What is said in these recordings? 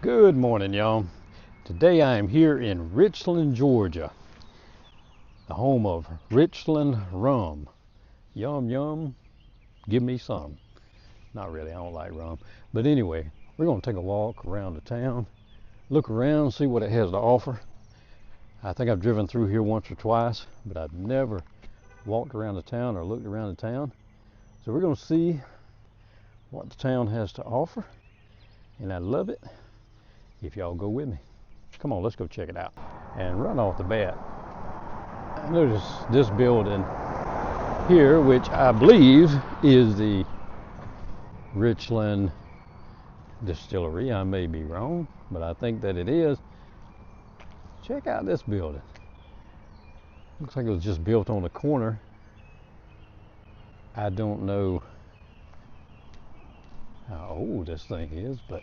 Good morning, y'all. Today I am here in Richland, Georgia, the home of Richland rum. Yum, yum, give me some. Not really, I don't like rum. But anyway, we're going to take a walk around the town, look around, see what it has to offer. I think I've driven through here once or twice, but I've never walked around the town or looked around the town. So we're going to see what the town has to offer, and I love it if y'all go with me. Come on, let's go check it out. And right off the bat, I notice this building here, which I believe is the Richland Distillery. I may be wrong, but I think that it is. Check out this building. Looks like it was just built on the corner. I don't know how old this thing is, but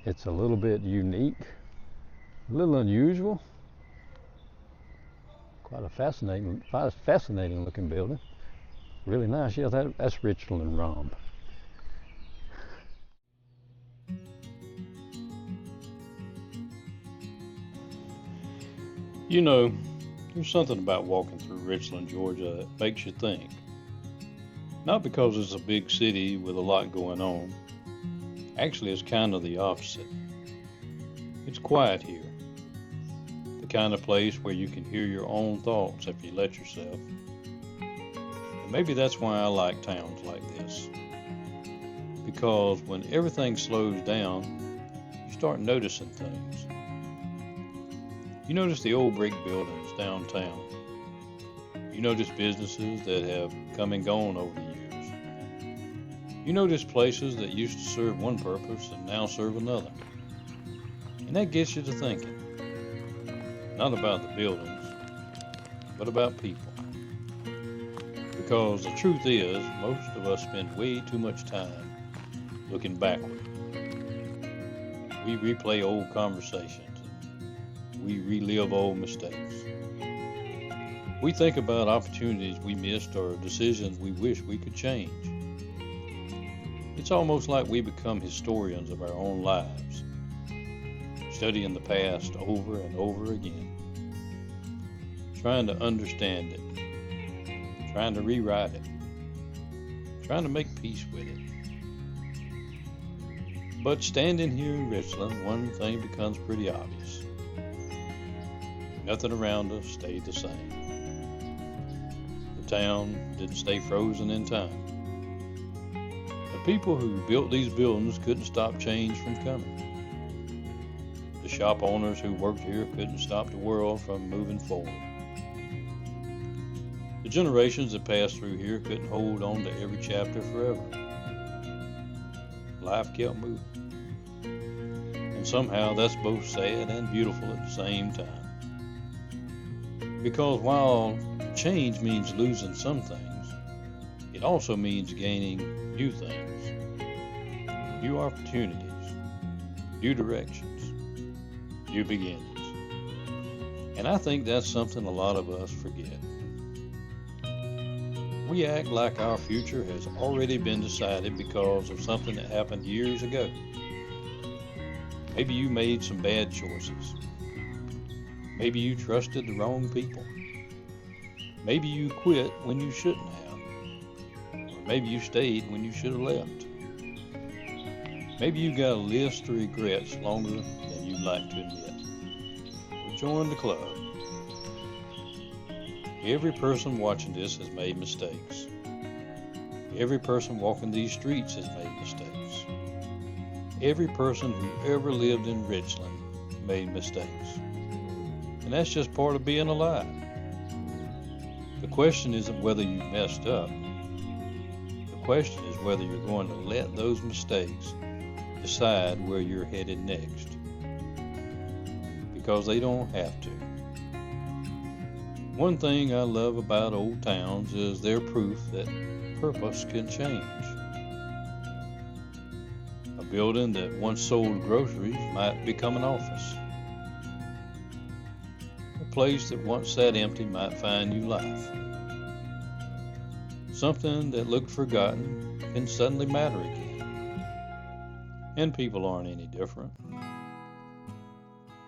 it's a little bit unique, a little unusual. Quite a fascinating looking building. Really nice. Yeah, that's Richland rum. You know, there's something about walking through Richland, Georgia that makes you think. Not because it's a big city with a lot going on. Actually, it's kind of the opposite. It's quiet here. The kind of place where you can hear your own thoughts if you let yourself. And maybe that's why I like towns like this. Because when everything slows down, you start noticing things. You notice the old brick buildings downtown. You notice businesses that have come and gone over the years. You notice places that used to serve one purpose and now serve another. And that gets you to thinking. Not about the buildings, but about people. Because the truth is, most of us spend way too much time looking backward. We replay old conversations. We relive old mistakes. We think about opportunities we missed or decisions we wish we could change. It's almost like we become historians of our own lives, studying the past over and over again, trying to understand it, trying to rewrite it, trying to make peace with it. But standing here in Richland, one thing becomes pretty obvious. Nothing around us stayed the same. The town didn't stay frozen in time. The people who built these buildings couldn't stop change from coming. The shop owners who worked here couldn't stop the world from moving forward. The generations that passed through here couldn't hold on to every chapter forever. Life kept moving. And somehow that's both sad and beautiful at the same time. Because while change means losing some things, it also means gaining new things, new opportunities, new directions, new beginnings. And I think that's something a lot of us forget. We act like our future has already been decided because of something that happened years ago. Maybe you made some bad choices. Maybe you trusted the wrong people. Maybe you quit when you shouldn't have. Or maybe you stayed when you should have left. Maybe you got a list of regrets longer than you'd like to admit. Well, join the club. Every person watching this has made mistakes. Every person walking these streets has made mistakes. Every person who ever lived in Richland made mistakes. And that's just part of being alive. The question isn't whether you messed up. The question is whether you're going to let those mistakes decide where you're headed next. Because they don't have to. One thing I love about old towns is their proof that purpose can change. A building that once sold groceries might become an office. A place that once sat empty might find new life. Something that looked forgotten can suddenly matter again. And people aren't any different.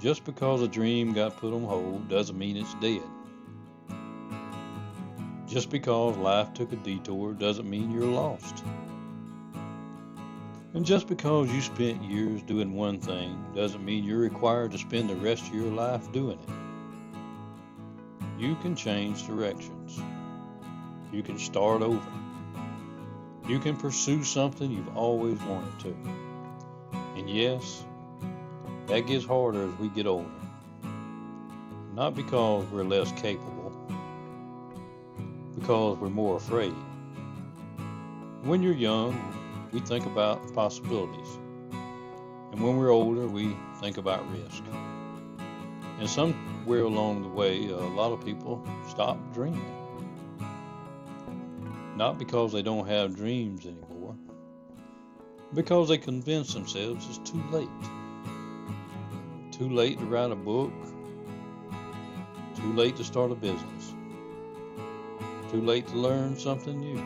Just because a dream got put on hold doesn't mean it's dead. Just because life took a detour doesn't mean you're lost. And just because you spent years doing one thing doesn't mean you're required to spend the rest of your life doing it. You can change directions. You can start over. You can pursue something you've always wanted to. And yes, that gets harder as we get older. Not because we're less capable, because we're more afraid. When you're young, we think about possibilities. And when we're older, we think about risk. And somewhere along the way, a lot of people stop dreaming. Not because they don't have dreams anymore, because they convince themselves it's too late. Too late to write a book, too late to start a business, too late to learn something new,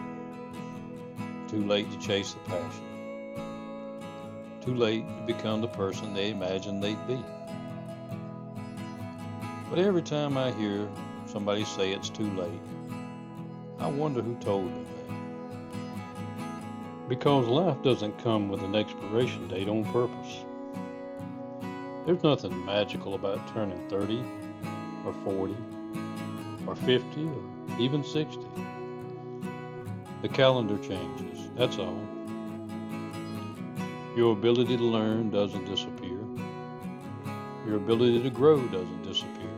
too late to chase the passion, too late to become the person they imagined they'd be. But every time I hear somebody say it's too late, I wonder who told them that. Because life doesn't come with an expiration date on purpose. There's nothing magical about turning 30 or 40 or 50 or even 60. The calendar changes, that's all. Your ability to learn doesn't disappear. Your ability to grow doesn't disappear.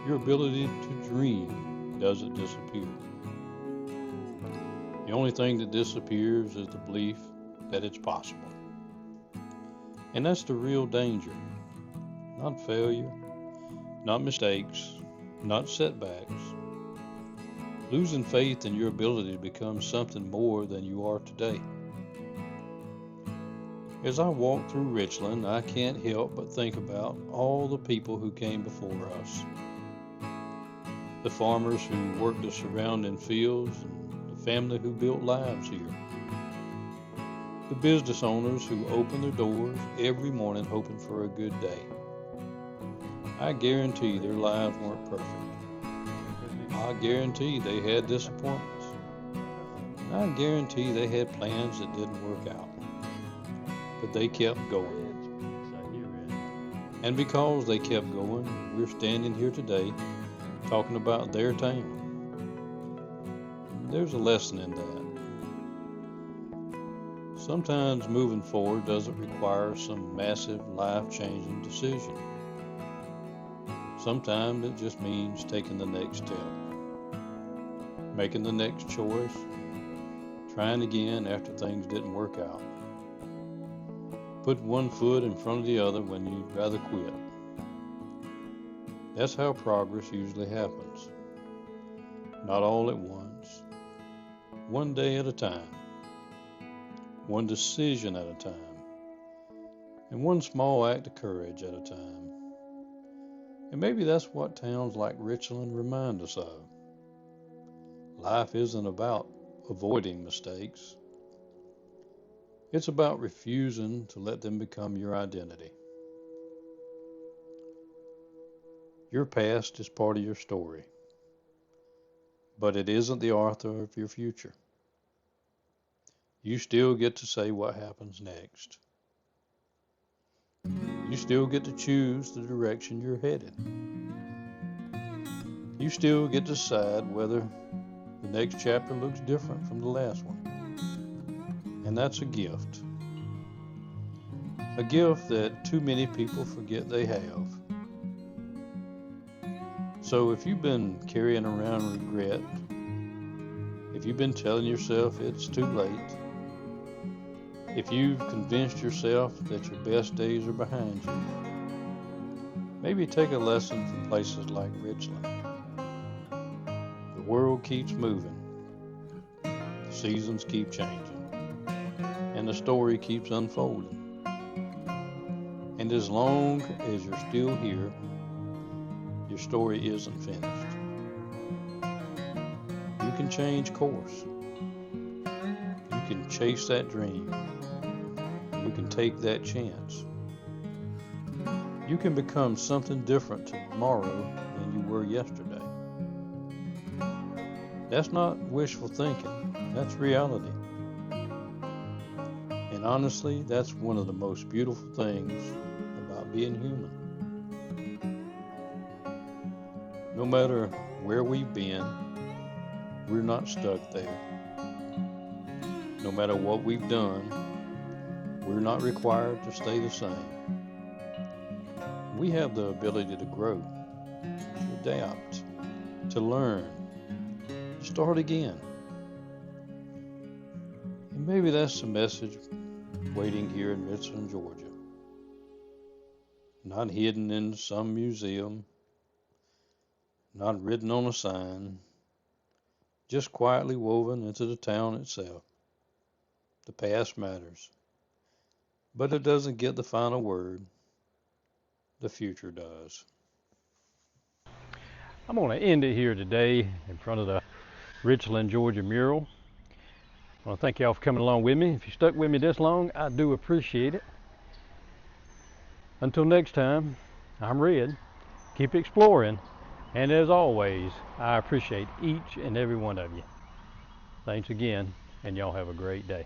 Your ability to dream doesn't disappear. The only thing that disappears is the belief that it's possible. And that's the real danger. Not failure, not mistakes, not setbacks. Losing faith in your ability to become something more than you are today. As I walk through Richland, I can't help but think about all the people who came before us. The farmers who worked the surrounding fields and the family who built lives here. The business owners who opened their doors every morning hoping for a good day. I guarantee their lives weren't perfect. I guarantee they had disappointments. I guarantee they had plans that didn't work out. But they kept going. And because they kept going, we're standing here today talking about their town. There's a lesson in that. Sometimes moving forward doesn't require some massive life-changing decision. Sometimes it just means taking the next step, making the next choice, trying again after things didn't work out. Put one foot in front of the other when you'd rather quit. That's how progress usually happens. Not all at once. One day at a time. One decision at a time. And one small act of courage at a time. And maybe that's what towns like Richland remind us of. Life isn't about avoiding mistakes. It's about refusing to let them become your identity. Your past is part of your story, but it isn't the author of your future. You still get to say what happens next. You still get to choose the direction you're headed. You still get to decide whether the next chapter looks different from the last one. And that's a gift. A gift that too many people forget they have. So if you've been carrying around regret, if you've been telling yourself it's too late, if you've convinced yourself that your best days are behind you, maybe take a lesson from places like Richland. The world keeps moving, the seasons keep changing, and the story keeps unfolding. And as long as you're still here, your story isn't finished. You can change course. You can chase that dream. we can take that chance. You can become something different tomorrow than you were yesterday. That's not wishful thinking, that's reality. And honestly, that's one of the most beautiful things about being human. No matter where we've been, we're not stuck there. No matter what we've done, we're not required to stay the same. We have the ability to grow, to adapt, to learn, to start again. And maybe that's the message waiting here in Richland, Georgia. Not hidden in some museum, not written on a sign, just quietly woven into the town itself. The past matters, but it doesn't get the final word. The future does. I'm going to end it here today in front of the Richland, Georgia mural. I want to thank y'all for coming along with me. If you stuck with me this long, I do appreciate it. Until next time, I'm Red. Keep exploring. And as always, I appreciate each and every one of you. Thanks again, and y'all have a great day.